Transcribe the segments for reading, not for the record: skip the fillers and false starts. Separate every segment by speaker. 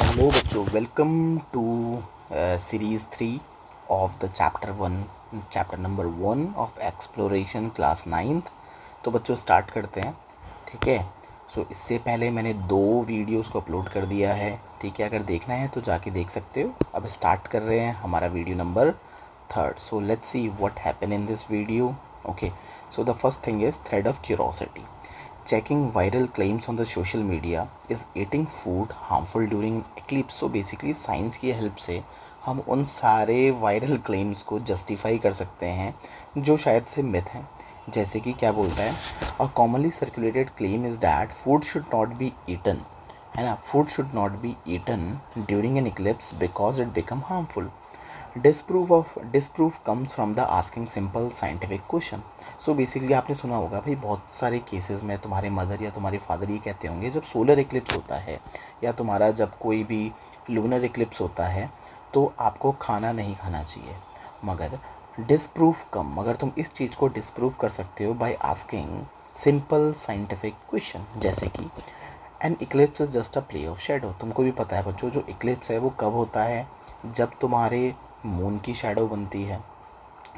Speaker 1: Hello बच्चों, welcome to series 3 of the chapter number 1 of exploration class 9th। तो बच्चों start करते हैं, ठीक है। इससे पहले मैंने 2 वीडियोस को अपलोड कर दिया है, ठीक है। अगर देखना है तो जाके देख सकते हो। अब स्टार्ट कर रहे हैं हमारा video number 3rd। So let's see what happen in this video. Okay, so the first thing is thread of curiosity. Checking viral claims on the social media is eating food harmful during eclipse। So basically science की help से हम उन सारे viral claims को justify कर सकते हैं जो शायद से मिथ हैं। जैसे कि क्या बोलता है, uh commonly circulated claim is that food should not be eaten, है ना, food should not be eaten during an eclipse because it become harmful. Disproof comes from the asking simple scientific question. So basically आपने सुना होगा भाई, बहुत सारे cases में तुम्हारे मदर या तुम्हारे फादर ये कहते होंगे, जब सोलर इक्लिप्स होता है या तुम्हारा जब कोई भी लूनर इक्लिप्स होता है तो आपको खाना नहीं खाना चाहिए। मगर तुम इस चीज़ को डिसप्रूव कर सकते हो by asking simple scientific question, जैसे कि an eclipse is just a play of shadow. तुमको भी पता है बच्चों, जो इक्लिप्स है वो कब होता है, जब तुम्हारे मून की शेडो बनती है,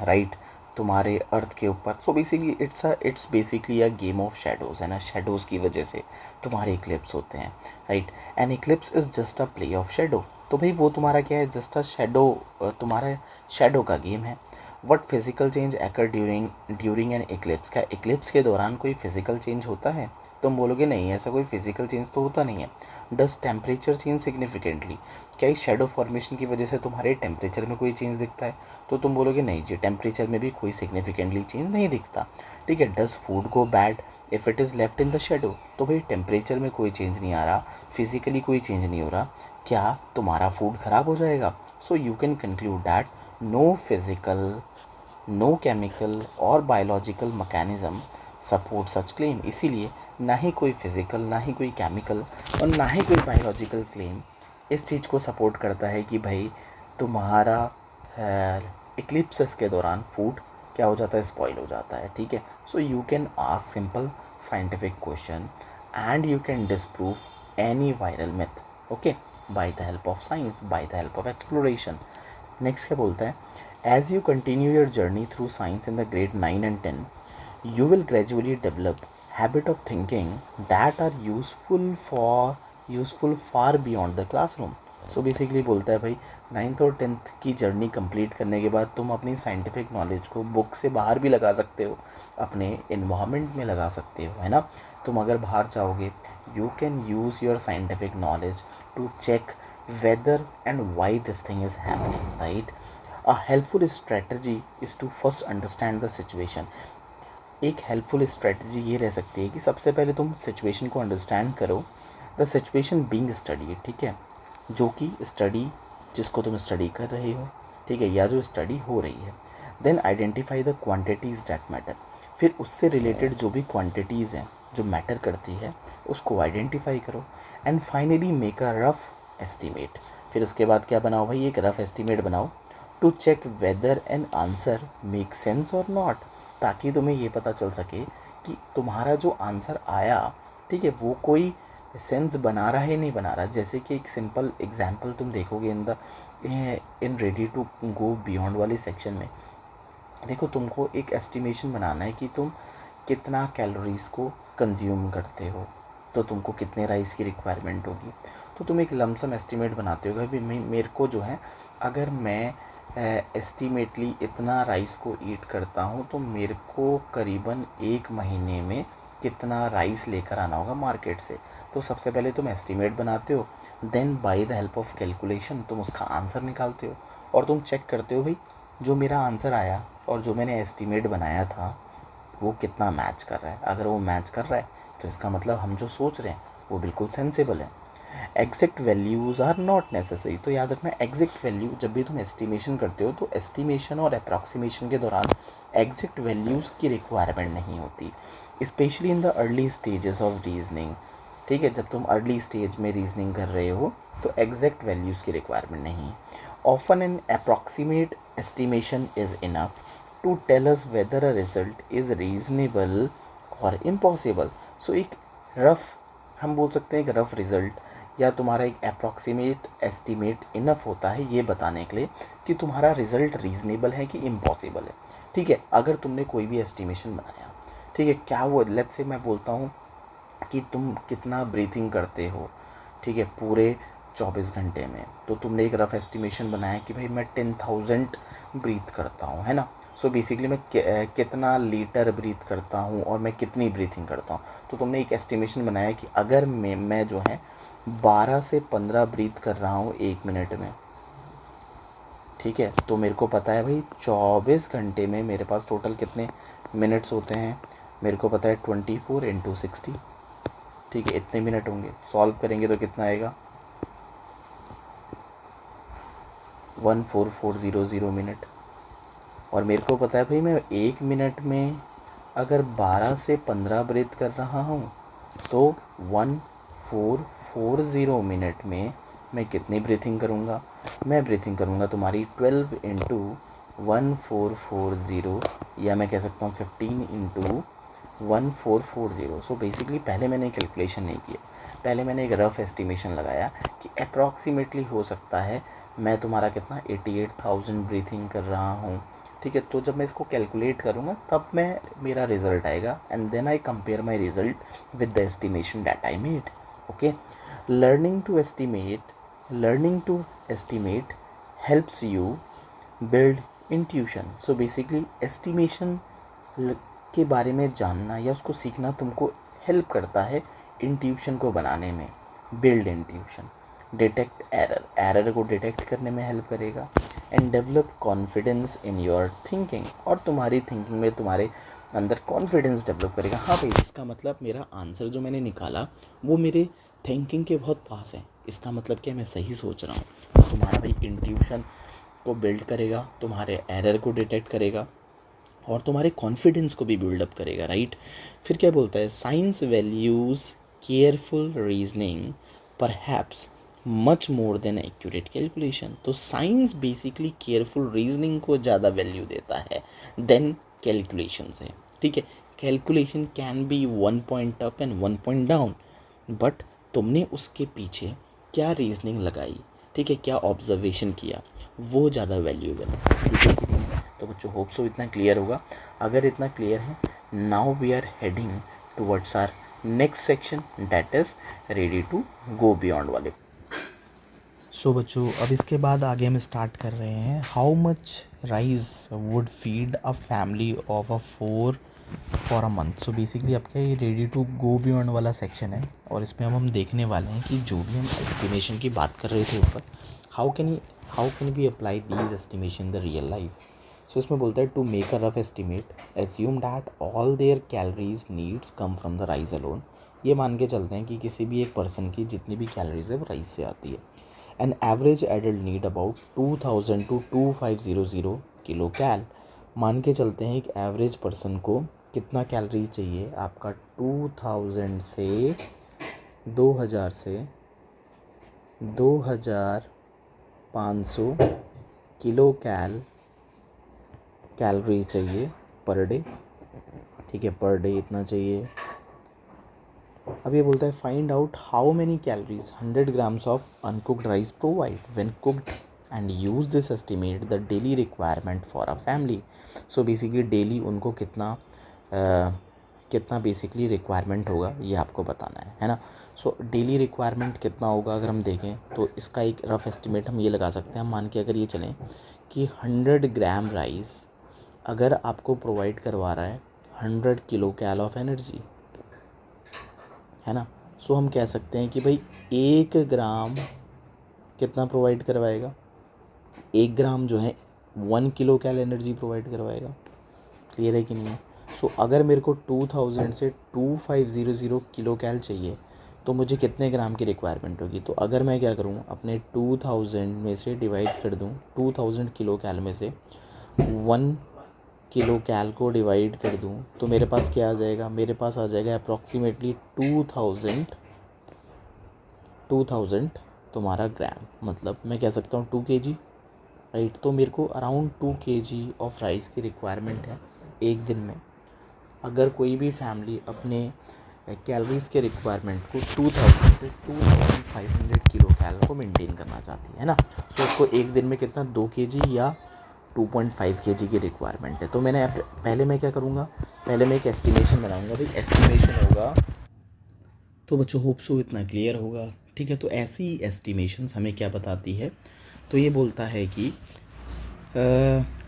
Speaker 1: राइट, तुम्हारे अर्थ के ऊपर। So basically it's basically a game of shadows, है ना। शेडोज़ की वजह से तुम्हारे इक्लिप्स होते हैं, right. An eclipse is just a play of shadow. तो भाई वो तुम्हारा क्या है, जस्ट अ शेडो, तुम्हारा शेडो का गेम है। What physical change occur during an eclipse. क्या इक्लिप्स के दौरान कोई फिजिकल चेंज होता है? तुम बोलोगे नहीं, ऐसा कोई फिजिकल चेंज तो होता नहीं है। डस टेम्परेचर चेंज सिग्निफिकेंटली। क्या इस शेडो फॉर्मेशन की वजह से तुम्हारे टेम्परेचर में कोई चेंज दिखता है? तो तुम बोलोगे नहीं जी, टेम्परेचर में भी कोई सिग्निफिकेंटली चेंज नहीं दिखता, ठीक है। Does food go bad if it is left in the shadow. तो भाई टेम्परेचर में कोई चेंज नहीं आ रहा, फिजिकली कोई चेंज नहीं हो रहा, क्या तुम्हारा फूड ख़राब हो जाएगा? So you can conclude that no physical, no chemical और biological mechanism support such claim. इसीलिए ना ही कोई फिज़िकल, ना ही कोई केमिकल और ना ही कोई बायोलॉजिकल क्लेम इस चीज़ को सपोर्ट करता है कि भाई तुम्हारा इक्लिप्सेस के दौरान फूड क्या हो जाता है, स्पॉइल हो जाता है, ठीक है। So you can ask simple scientific question and you can disprove any viral myth, okay, by the help of science, by the help of exploration. Next क्या बोलता है, as you continue your journey through science in the grade 9 and 10, you will gradually develop habit of thinking that are useful far beyond the classroom। So basically बोलता है भाई, 9th और 10th की journey complete करने के बाद तुम अपनी साइंटिफिक नॉलेज को बुक से बाहर भी लगा सकते हो, अपने इन्वायरमेंट में लगा सकते हो, है ना। तुम अगर बाहर जाओगे, you can use your scientific knowledge to check whether and why this thing is happening, right. A helpful strategy is to first understand the situation. एक हेल्पफुल स्ट्रेटजी ये रह सकती है कि सबसे पहले तुम सिचुएशन को अंडरस्टैंड करो, द सिचुएशन बीइंग स्टडी, ठीक है, जो कि स्टडी, जिसको तुम स्टडी कर रहे हो, ठीक है, या जो स्टडी हो रही है। Then identify the quantities that matter. फिर उससे रिलेटेड जो भी क्वांटिटीज़ हैं जो मैटर करती है उसको आइडेंटिफाई करो। And finally make a rough estimate. फिर उसके बाद क्या बनाओ भाई, एक रफ एस्टिमेट बनाओ to check whether an answer make sense और नॉट, ताकि तुम्हें ये पता चल सके कि तुम्हारा जो आंसर आया, ठीक है, वो कोई सेंस बना रहा है नहीं बना रहा। जैसे कि एक सिंपल एग्जांपल तुम देखोगे in ready to go beyond वाले सेक्शन में। देखो, तुमको एक एस्टिमेशन बनाना है कि तुम कितना कैलोरीज को कंज्यूम करते हो, तो तुमको कितने राइस की रिक्वायरमेंट होगी। तो तुम एक लमसम एस्टिमेट बनाते हो कि मेरे को जो है, अगर मैं एस्टिमेटली इतना राइस को ईट करता हूँ तो मेरे को करीबन 1 महीने में कितना राइस लेकर आना होगा मार्केट से। तो सबसे पहले तुम एस्टिमेट बनाते हो, then by the help of calculation तुम उसका आंसर निकालते हो और तुम चेक करते हो भाई, जो मेरा आंसर आया और जो मैंने एस्टिमेट बनाया था वो कितना मैच कर रहा है। अगर वो मैच कर रहा है तो इसका मतलब हम जो सोच रहे हैं वो बिल्कुल सेंसेबल है। Exact values are not necessary. तो याद रखना, एग्जैक्ट वैल्यू जब भी तुम एस्टिमेशन करते हो तो एस्टिमेशन और अप्रॉक्सीमेशन के दौरान एग्जैक्ट वैल्यूज़ की रिक्वायरमेंट नहीं होती, specially in the early stages of reasoning, ठीक है। जब तुम अर्ली स्टेज में रीजनिंग कर रहे हो तो एग्जैक्ट वैल्यूज़ की रिक्वायरमेंट नहीं है। Often an approximate estimation is enough to tell us whether a result is reasonable और इम्पॉसिबल। सो एक रफ, हम बोल सकते हैं एक रफ रिज़ल्ट या तुम्हारा एक अप्रॉक्सीमेट एस्टीमेट इनफ होता है ये बताने के लिए कि तुम्हारा रिज़ल्ट रीज़नेबल है कि इम्पॉसिबल है। ठीक है, अगर तुमने कोई भी एस्टिमेशन बनाया, ठीक है, क्या वो लेट्स से मैं बोलता हूँ कि तुम कितना ब्रीथिंग करते हो, ठीक है, पूरे 24 घंटे में, तो तुमने एक रफ़ एस्टिमेशन बनाया कि भाई मैं 10,000 ब्रीथ करता हूँ, है ना। सो बेसिकली मैं कितना लीटर ब्रीथ करता हूँ और मैं कितनी ब्रीथिंग करता हूँ, तो तुमने एक एस्टिमेशन बनाया कि अगर मैं जो है 12 से 15 ब्रीथ कर रहा हूँ 1 मिनट में, ठीक है, तो मेरे को पता है भाई 24 घंटे में मेरे पास टोटल कितने मिनट्स होते हैं, मेरे को पता है 24 × 60, ठीक है, इतने मिनट होंगे। सॉल्व करेंगे तो कितना आएगा, 14400 मिनट। और मेरे को पता है भाई मैं 1 मिनट में अगर 12 से 15 ब्रीथ कर रहा हूँ तो 1440 मिनट में मैं कितनी ब्रीथिंग करूँगा, मैं ब्रीथिंग करूँगा तुम्हारी 12 × 1440, या मैं कह सकता हूँ 15 × 1440। सो बेसिकली पहले मैंने कैलकुलेशन नहीं किया, पहले मैंने एक रफ़ एस्टिमेशन लगाया कि अप्रॉक्सीमेटली हो सकता है मैं तुम्हारा कितना 88,000 ब्रीथिंग कर रहा हूँ, ठीक है। तो जब मैं इसको कैलकुलेट करूँगा तब मैं मेरा रिज़ल्ट आएगा, and then I compare my result with the estimation that I made. Okay, learning to estimate helps you build intuition. So basically estimation के बारे में जानना या उसको सीखना तुमको हेल्प करता है इंट्यूशन को बनाने में, बिल्ड इंट्यूशन, डिटेक्ट एरर को डिटेक्ट करने में हेल्प करेगा, and develop confidence in your thinking, और तुम्हारी थिंकिंग में तुम्हारे अंदर कॉन्फिडेंस डेवलप करेगा। हाँ भाई, इसका मतलब मेरा आंसर जो मैंने निकाला वो मेरे थिंकिंग के बहुत पास है, इसका मतलब क्या मैं सही सोच रहा हूँ। तुम्हारा भाई इंट्यूशन को बिल्ड करेगा, तुम्हारे एरर को डिटेक्ट करेगा और तुम्हारे कॉन्फिडेंस को भी बिल्डअप करेगा, राइट। फिर क्या बोलता है, science values careful reasoning perhaps much more than accurate calculation. तो साइंस बेसिकली केयरफुल रीजनिंग को ज़्यादा वैल्यू देता है देन कैलकुलेशन से, ठीक है। Calculation can be 1 point up and 1 point down, but तुमने उसके पीछे क्या रीजनिंग लगाई, ठीक है, क्या ऑब्जर्वेशन किया, वो ज़्यादा वैल्यूएबल है, ठीक है। तो बच्चों होप सो इतना क्लियर होगा। अगर इतना क्लियर है, now we are heading towards our next section that is ready to go beyond वाले। सो बच्चों अब इसके बाद आगे हम स्टार्ट कर रहे हैं, how much rice would feed a family of a 4 for a month. So basically आपका ये रेडी टू गो बियॉन्ड वाला सेक्शन है, और इसमें हम देखने वाले हैं कि जो भी हम एस्टिमेशन की बात कर रहे थे ऊपर, how can we apply these estimation in the real life. So इसमें बोलता है to make a rough estimate assume that all their calories needs come from the rice alone. ये मान के चलते हैं कि किसी भी एक पर्सन की जितनी भी कैलोरीज है वो राइस से आती है। An average adult need about 2000 to 2500 kilo cal. मान के चलते हैं एक एवरेज पर्सन को कितना कैलोरी चाहिए आपका, 2000 से 2000 से 2500 किलो कैलोरी चाहिए पर डे, ठीक है, पर डे इतना चाहिए। अब ये बोलता है find out how many calories 100 grams of uncooked rice provide when cooked and use this estimate the daily requirement for a family. So basically daily उनको कितना बेसिकली रिक्वायरमेंट होगा ये आपको बताना है ना। सो डेली रिक्वायरमेंट कितना होगा अगर हम देखें तो इसका एक रफ एस्टिमेट हम ये लगा सकते हैं। हम मान के अगर ये चलें कि 100 ग्राम राइस अगर आपको प्रोवाइड करवा रहा है 100 किलो कैल ऑफ एनर्जी, है ना। सो हम कह सकते हैं कि भाई 1 ग्राम कितना प्रोवाइड करवाएगा, 1 ग्राम जो है 1 किलो कैल एनर्जी प्रोवाइड करवाएगा। क्लियर है कि नहीं है। सो अगर मेरे को 2000 से 2500 किलो कैल चाहिए तो मुझे कितने ग्राम की रिक्वायरमेंट होगी। तो अगर मैं क्या करूँ, अपने 2000 में से डिवाइड कर दूँ, 2000 किलो कैल में से 1 किलो कैल को डिवाइड कर दूँ तो मेरे पास क्या आ जाएगा, मेरे पास आ जाएगा अप्रॉक्सीमेटली 2000 तुम्हारा ग्राम, मतलब मैं कह सकता हूँ 2 kg, राइट। तो मेरे को अराउंड 2 kg ऑफ राइस की रिक्वायरमेंट है एक दिन में। अगर कोई भी फैमिली अपने कैलोरीज के रिक्वायरमेंट को 2000 से 2500 किलो कैल को मेंटेन करना चाहती है ना। सो उसको एक दिन में कितना 2 kg या 2.5 kg की रिक्वायरमेंट है। तो मैंने पहले मैं क्या करूँगा, पहले मैं एक एस्टिमेशन बनाऊँगा। भाई एस्टिमेशन होगा तो बच्चों होप सो इतना क्लियर होगा, ठीक है। तो ऐसी एस्टिमेशंस हमें क्या बताती है, तो ये बोलता है कि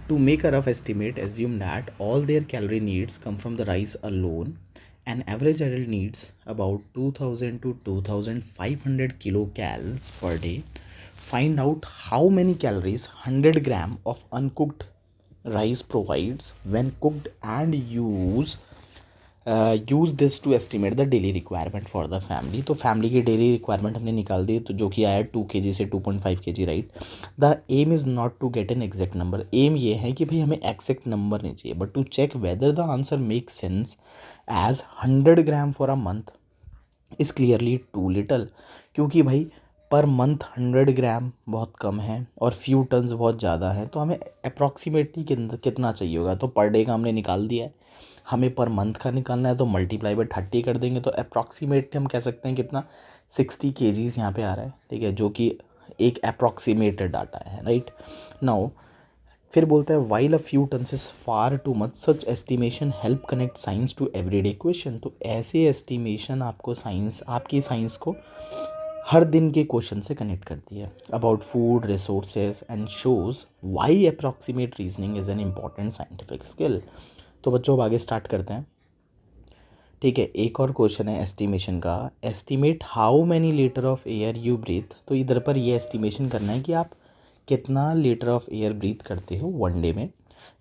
Speaker 1: to make a rough estimate, assume that all their calorie needs come from the rice alone. An average adult needs about 2000 to 2500 kilocalories per day. Find out how many calories 100 gram of uncooked rice provides when cooked and use this to estimate the daily requirement for the family. तो family की daily requirement हमने निकाल दी, तो जो कि आया 2 kg से 2.5 kg, right. The aim is not to get an exact number. Aim ये है कि भाई हमें एग्जैक्ट नंबर नहीं चाहिए, but to check whether the answer make sense, as 100 gram for a month is clearly too little. क्योंकि भाई per month 100 ग्राम बहुत कम है और फ्यू टन्स बहुत ज़्यादा है, तो हमें अप्रॉक्सीमेटली कितना चाहिए होगा। तो पर डे का हमने निकाल दिया है, हमें पर मंथ का निकालना है, तो मल्टीप्लाई बाय 30 कर देंगे। तो अप्रॉक्सीमेटली हम कह सकते हैं कितना 60 kgs यहाँ पे आ रहा है, ठीक है, जो कि एक अप्रॉक्सीमेटेड डाटा है, राइट। नाउ फिर बोलता है while a few tons is far too much, such estimation help connect science to everyday question. तो ऐसे एस्टिमेशन आपको साइंस, आपकी साइंस को हर दिन के क्वेश्चन से कनेक्ट करती है about food resources and shows why approximate reasoning is an important scientific skill. तो बच्चों अब आगे स्टार्ट करते हैं, ठीक है। एक और क्वेश्चन है एस्टिमेशन का, estimate how many litre of air you breathe. तो इधर पर ये एस्टिमेशन करना है कि आप कितना लीटर ऑफ एयर ब्रीथ करते हो वन डे में।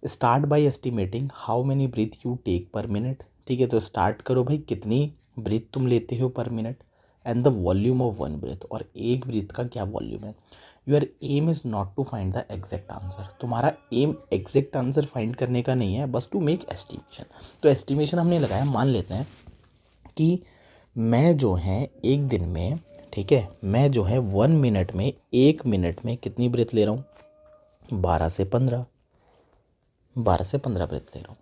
Speaker 1: Start by estimating how many breath you take per minute, ठीक है। तो स्टार्ट करो भाई कितनी ब्रीथ तुम लेते हो per minute, and the volume of one breath, और एक ब्रीथ का क्या वॉल्यूम है। Your aim is not to find the exact answer. तुम्हारा एम एग्जैक्ट आंसर फाइंड करने का नहीं है, बस टू मेक एस्टिमेशन। तो एस्टिमेशन हमने लगाया, मान लेते हैं कि मैं जो है एक दिन में, ठीक है, मैं जो है 1 मिनट में, 1 मिनट में कितनी ब्रेथ ले रहा हूँ, 12 से 15 ब्रेथ ले रहा हूँ,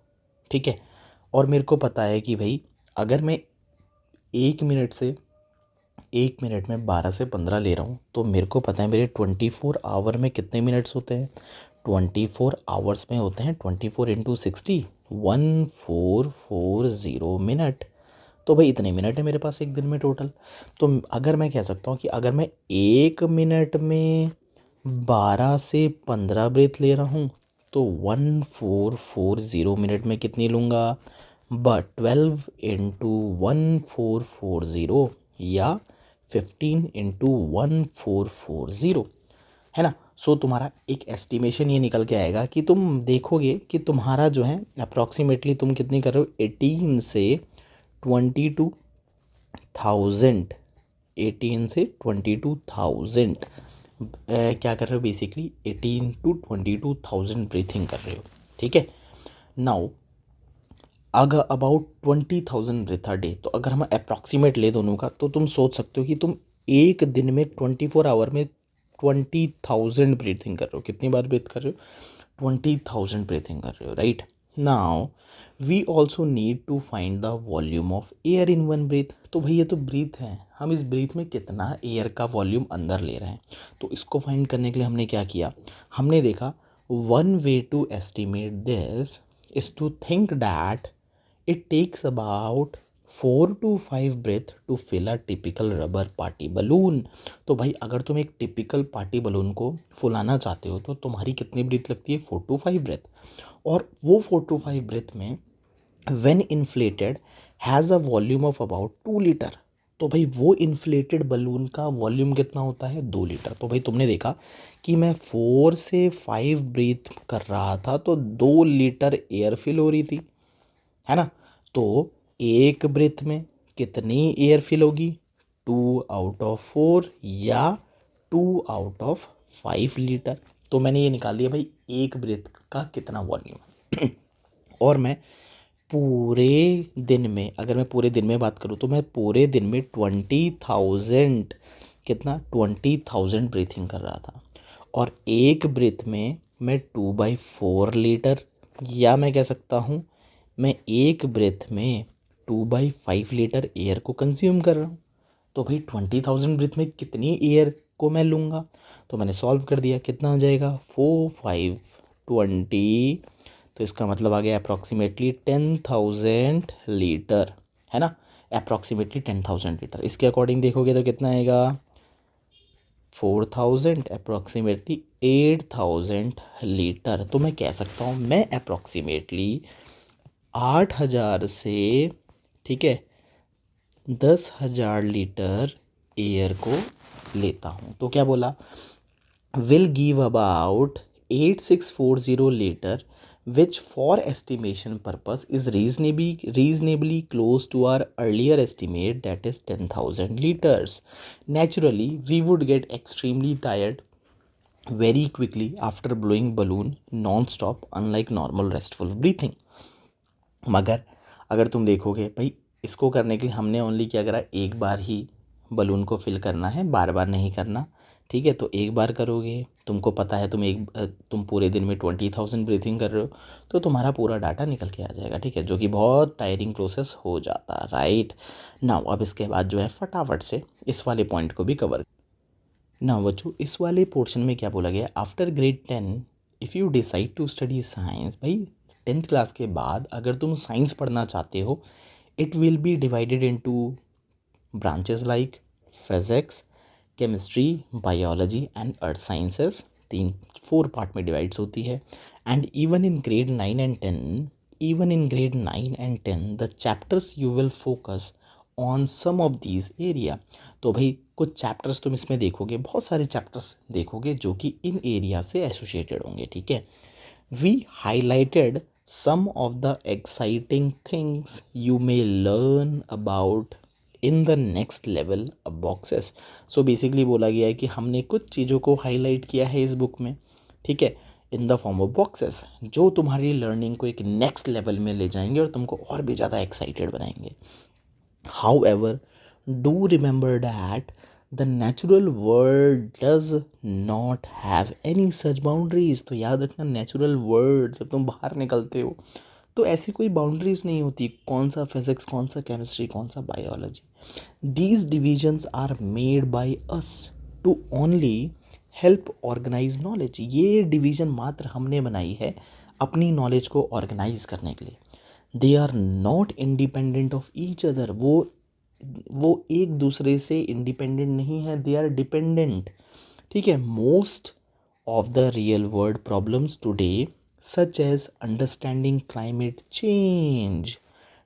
Speaker 1: ठीक है। और मेरे को पता है कि भाई अगर मैं 1 मिनट में 12 से 15 ले रहा हूँ, तो मेरे को पता है मेरे 24 आवर में कितने मिनट्स होते हैं, 24 आवर्स में होते हैं 24 इंटू 60, 1440 मिनट। तो भाई इतने मिनट है मेरे पास एक दिन में टोटल। तो अगर मैं कह सकता हूँ कि अगर मैं 1 मिनट में 12 से 15 ब्रेथ ले रहा हूँ, तो 1440 मिनट में कितनी लूँगा, 12 इंटू 1440 या 15 इंटू 1440, है ना। सो तुम्हारा एक एस्टिमेशन ये निकल के आएगा कि तुम देखोगे कि तुम्हारा जो है अप्रॉक्सीमेटली तुम कितनी कर रहे हो, 18 से 22,000, 18 से 22,000 क्या कर रहे हो, बेसिकली 18 to 22,000 ब्रीथिंग कर रहे हो, ठीक है। नाउ अगर अबाउट 20,000 ब्रेथ अ डे, तो अगर हम अप्रॉक्सीमेट ले दोनों का, तो तुम सोच सकते हो कि तुम एक दिन में 24 आवर में 20,000 ब्रीथिंग कर रहे हो। कितनी बार ब्रीथ कर रहे हो, 20,000 ब्रीथिंग कर रहे हो, right. Now we also need to find the volume of air in one breath. तो भाई ये तो ब्रीथ है, हम इस ब्रीथ में कितना एयर का वॉल्यूम अंदर ले रहे हैं। तो इसको फाइंड करने के लिए हमने क्या किया, हमने देखा one way to estimate this is to think that it takes about 4 to 5 breath to fill a typical rubber party balloon। तो भाई अगर तुम एक टिपिकल पार्टी बलून को फुलाना चाहते हो, तो तुम्हारी कितनी ब्रीथ लगती है, 4 to 5 ब्रेथ। और वो 4 to 5 ब्रेथ में when inflated has a volume of about 2 litre. तो भाई वो इन्फ्लेटेड बलून का वॉल्यूम कितना होता है, 2 लीटर। तो भाई तुमने देखा कि मैं 4 से 5 ब्रीथ कर रहा था, तो 2 लीटर एयर फिल हो रही थी, है ना। तो एक ब्रेथ में कितनी एयर फिल होगी, 2 आउट ऑफ 4 या 2 आउट ऑफ 5 लीटर। तो मैंने ये निकाल दिया भाई एक ब्रेथ का कितना वॉल्यूम है। और मैं पूरे दिन में, अगर मैं पूरे दिन में बात करूँ, तो मैं पूरे दिन में 20,000, कितना 20,000 ब्रीथिंग कर रहा था। और एक ब्रेथ में मैं 2/4 लीटर, या मैं कह सकता हूँ मैं एक ब्रेथ में 2/5 लीटर एयर को कंज्यूम कर रहा हूँ। तो भाई 20,000 ब्रीथ में कितनी एयर को मैं लूँगा? तो मैंने सॉल्व कर दिया, कितना हो जाएगा 4, 5, 20, तो इसका मतलब आ गया अप्रॉक्सीमेटली 10,000 लीटर, है ना, अप्रॉक्सीमेटली 10,000 लीटर। इसके अकॉर्डिंग देखोगे तो कितना आएगा 4,000 अप्रॉक्सीमेटली 8,000 लीटर। तो मैं कह सकता हूँ मैं अप्रॉक्सीमेटली 8,000 से, ठीक है, 10,000 लीटर एयर को लेता हूँ। तो क्या बोला, will give about 8640 liter, which for estimation purpose is reasonably close to our earlier estimate, that is 10,000 liters. Naturally we would get extremely tired very quickly after blowing balloon non-stop, unlike normal restful breathing. मगर अगर तुम देखोगे भाई, इसको करने के लिए हमने ओनली क्या करा, एक बार ही बलून को फिल करना है, बार बार नहीं करना, ठीक है। तो एक बार करोगे, तुमको पता है तुम पूरे दिन में 20,000 ब्रीथिंग कर रहे हो, तो तुम्हारा पूरा डाटा निकल के आ जाएगा, ठीक है, जो कि बहुत टायरिंग प्रोसेस हो जाता है, राइट नाउ। अब इसके बाद जो है फटाफट से इस वाले पॉइंट को भी कवर ना बच्चों। इस वाले पोर्शन में क्या बोला गया, after grade 10 if you decide to study science, भाई 10th क्लास के बाद अगर तुम साइंस पढ़ना चाहते हो, it will be divided into branches like physics, chemistry, biology and earth sciences. 4 part में डिवाइड्स होती है। And even in grade 9 and 10 the chapters you will focus on some of these area. तो भाई कुछ chapters तुम इसमें देखोगे, बहुत सारे चैप्टर्स देखोगे जो कि इन एरिया से एसोसिएटेड होंगे, ठीक है। We highlighted some of the exciting things you may learn about in the next level of boxes. So basically बोला गया है कि हमने कुछ चीज़ों को हाईलाइट किया है इस बुक में, ठीक है, in the form of boxes, जो तुम्हारी लर्निंग को एक नेक्स्ट लेवल में ले जाएंगे और तुमको और भी ज़्यादा एक्साइटेड बनाएंगे। However, do remember that the natural world does not have any such boundaries. तो याद रखना, नेचुरल वर्ल्ड जब तुम बाहर निकलते हो तो ऐसी कोई बाउंड्रीज नहीं होती, कौन सा फिजिक्स, कौन सा केमिस्ट्री, कौन सा biology. These divisions are made by us to only help organize knowledge. ये डिवीज़न मात्र हमने बनाई है अपनी नॉलेज को ऑर्गेनाइज करने के लिए। They are not independent of each other, वो एक दूसरे से इंडिपेंडेंट नहीं है, दे आर डिपेंडेंट, ठीक है। Most of the real world problems today such as understanding climate change,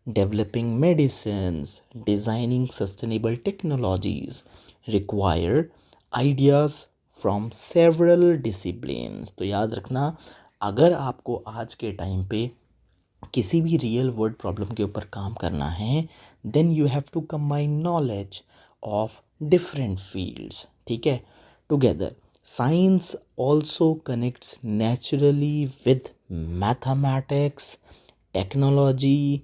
Speaker 1: developing medicines, designing sustainable technologies require ideas from several disciplines. तो याद रखना, अगर आपको आज के टाइम पे किसी भी रियल वर्ल्ड प्रॉब्लम के ऊपर काम करना है, then you have to combine knowledge of different fields, ठीक है, together. Science also connects naturally with mathematics, technology,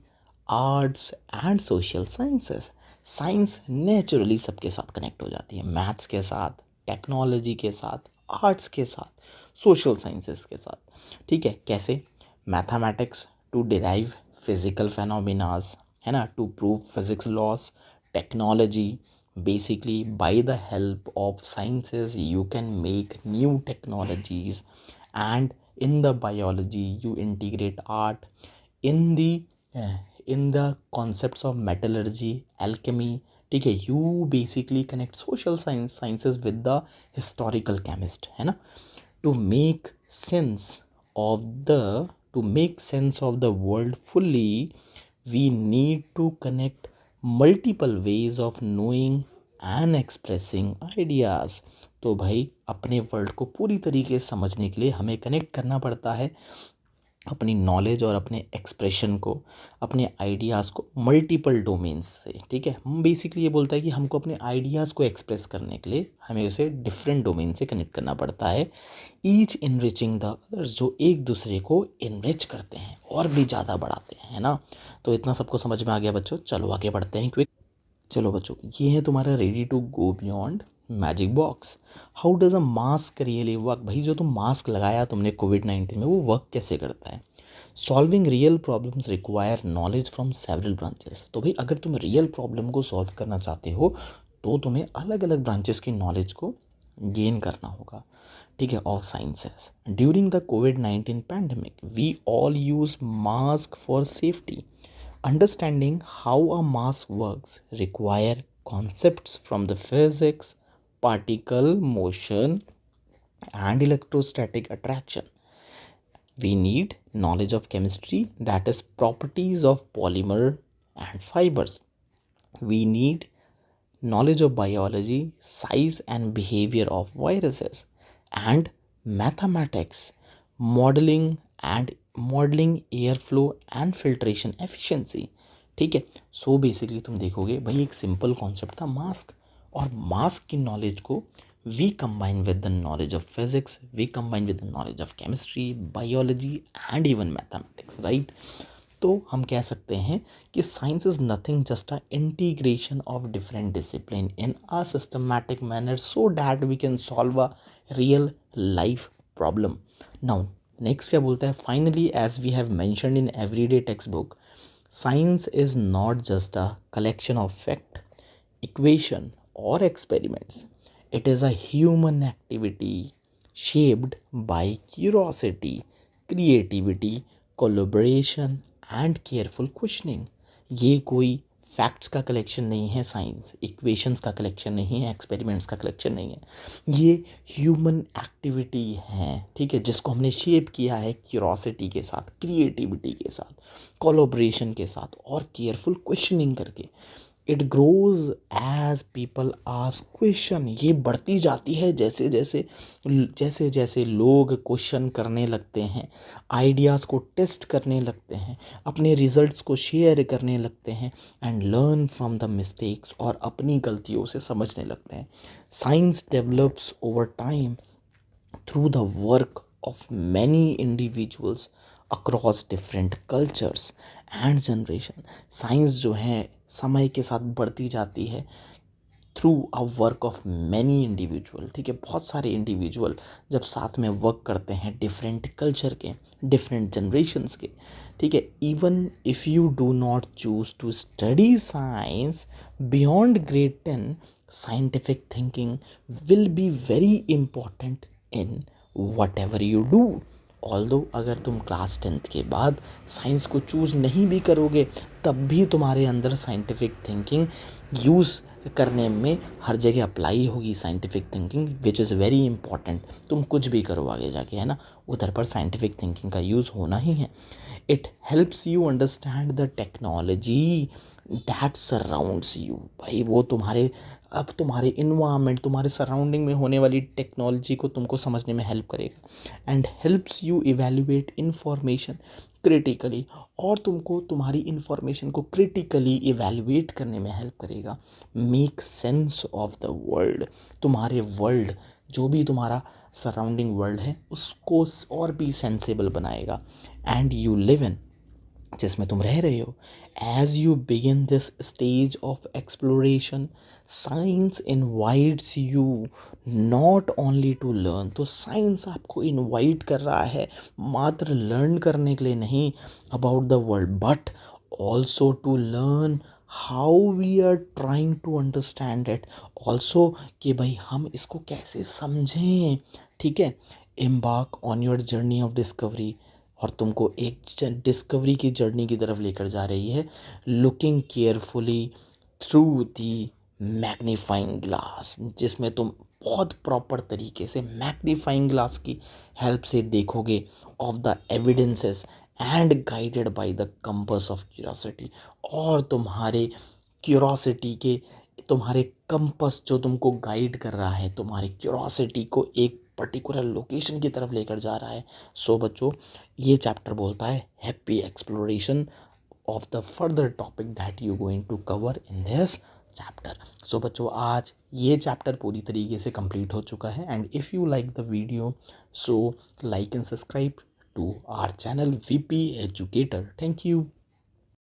Speaker 1: arts and social sciences. Science naturally सबके साथ कनेक्ट हो जाती है, मैथ्स के साथ, टेक्नोलॉजी के साथ, आर्ट्स के साथ, सोशल साइंसेस के साथ, ठीक है। कैसे? Mathematics to derive physical phenomenas, है ना, to prove physics laws. Technology, basically by the help of sciences you can make new technologies, and in the biology you integrate art, in the concepts of metallurgy, alchemy, ठीक है, you basically connect social sciences with the historical chemist, है ना, to make sense of the the world fully. We need to connect multiple ways of knowing and expressing ideas. तो भाई अपने world को पूरी तरीके से समझने के लिए हमें कनेक्ट करना पड़ता है अपनी नॉलेज और अपने एक्सप्रेशन को, अपने आइडियाज़ को मल्टीपल डोमेन्स से, ठीक है। हम बेसिकली ये बोलता है कि हमको अपने आइडियाज़ को एक्सप्रेस करने के लिए हमें उसे डिफरेंट डोमेन से कनेक्ट करना पड़ता है, ईच इनरिचिंग द अदर्स, जो एक दूसरे को इनरिच करते हैं और भी ज़्यादा बढ़ाते हैं, है ना। तो इतना सबको समझ में आ गया बच्चों, चलो आगे बढ़ते हैं क्विक। चलो बच्चों, ये है तुम्हारा ready to go beyond magic box. How does a mask really work. भाई जो तुम मास्क लगाया तुमने कोविड-19 में, वो वर्क कैसे करता है। Solving real problems require knowledge from several branches. तो भाई अगर तुम रियल प्रॉब्लम को सॉल्व करना चाहते हो तो तुम्हें अलग अलग ब्रांचेस की नॉलेज को गेन करना होगा, ठीक है, ऑफ साइंसेस। ड्यूरिंग द कोविड-19 pandemic we all use mask for safety. Understanding how a mask works require concepts from the physics, particle motion, and electrostatic attraction. We need knowledge of chemistry, that is properties of polymer and fibers. We need knowledge of biology, size and behavior of viruses, and mathematics, modeling airflow and filtration efficiency. ठीक है, so basically तुम देखोगे भाई एक simple concept था mask, और mask की knowledge को we combine with the knowledge of physics, we combine with the knowledge of chemistry, biology and even mathematics, right. तो हम कह सकते हैं कि science is nothing just a integration of different discipline in a systematic manner so that we can solve a real life problem. Now next क्या बोलता है, finally as we have mentioned in everyday text book, science is not just a collection of fact, equation or experiments. It is a human activity shaped by curiosity, creativity, collaboration and careful questioning. ये कोई facts का collection नहीं है, science equations का collection नहीं है, experiments का collection नहीं है, ये ह्यूमन एक्टिविटी है, ठीक है, जिसको हमने शेप किया है क्यूरोसिटी के साथ, क्रिएटिविटी के साथ, कोलैबोरेशन के साथ और केयरफुल क्वेश्चनिंग करके। It grows as people ask question, ये बढ़ती जाती है जैसे जैसे जैसे जैसे लोग क्वेश्चन करने लगते हैं, आइडियाज़ को टेस्ट करने लगते हैं, अपने रिजल्ट्स को शेयर करने लगते हैं and learn from the mistakes, और अपनी गलतियों से समझने लगते हैं। Science develops over time through the work of many individuals across different cultures and generation। Science जो है समय के साथ बढ़ती जाती है through a work of many individual, ठीक है, बहुत सारे इंडिविजुअल जब साथ में वर्क करते हैं डिफरेंट कल्चर के, डिफरेंट जनरेशन्स के, ठीक है। Even if you do not choose to study science beyond grade 10, scientific thinking will be very important in whatever you do. Although अगर तुम क्लास 10th के बाद साइंस को चूज़ नहीं भी करोगे तब भी तुम्हारे अंदर साइंटिफिक थिंकिंग यूज़ करने में हर जगह अप्लाई होगी, scientific thinking which is very important. तुम कुछ भी करो आगे जाके, है ना, उधर पर साइंटिफिक थिंकिंग का यूज़ होना ही है। It helps you understand the technology that surrounds you. भाई वो तुम्हारे अब तुम्हारे इन्वायरमेंट, तुम्हारे सराउंडिंग में होने वाली टेक्नोलॉजी को तुमको समझने में हेल्प करेगा and helps you evaluate information critically, और तुमको तुम्हारी इंफॉर्मेशन को क्रिटिकली इवेल्युएट करने में हेल्प करेगा। Make sense of the world, तुम्हारे वर्ल्ड जो भी तुम्हारा सराउंडिंग वर्ल्ड है उसको और भी सेंसेबल बनाएगा। एंड यू लिव इन, जिसमें तुम रह रहे हो। As you begin this stage of exploration, science invites you not only to learn. तो साइंस आपको इनवाइट कर रहा है मात्र लर्न करने के लिए नहीं about the world, but also to learn how we are trying to understand it also, कि भाई हम इसको कैसे समझें, ठीक है। Embark on your journey of discovery, और तुमको एक डिस्कवरी की जर्नी की तरफ लेकर जा रही है। Looking carefully through the magnifying glass, जिसमें तुम बहुत प्रॉपर तरीके से मैग्नीफाइंग ग्लास की हेल्प से देखोगे of the evidences and guided by the compass of curiosity, और तुम्हारे क्यूरोसिटी के, तुम्हारे कंपस जो तुमको गाइड कर रहा है, तुम्हारी क्यूरोसिटी को एक पर्टिकुलर लोकेशन की तरफ लेकर जा रहा है। सो बच्चों, ये चैप्टर बोलता है happy exploration of the further topic that you going to cover in this chapter. So बच्चों, आज ये चैप्टर पूरी तरीके से कंप्लीट हो चुका है। And if you like the video, so like and subscribe to our channel VP Educator. Thank you.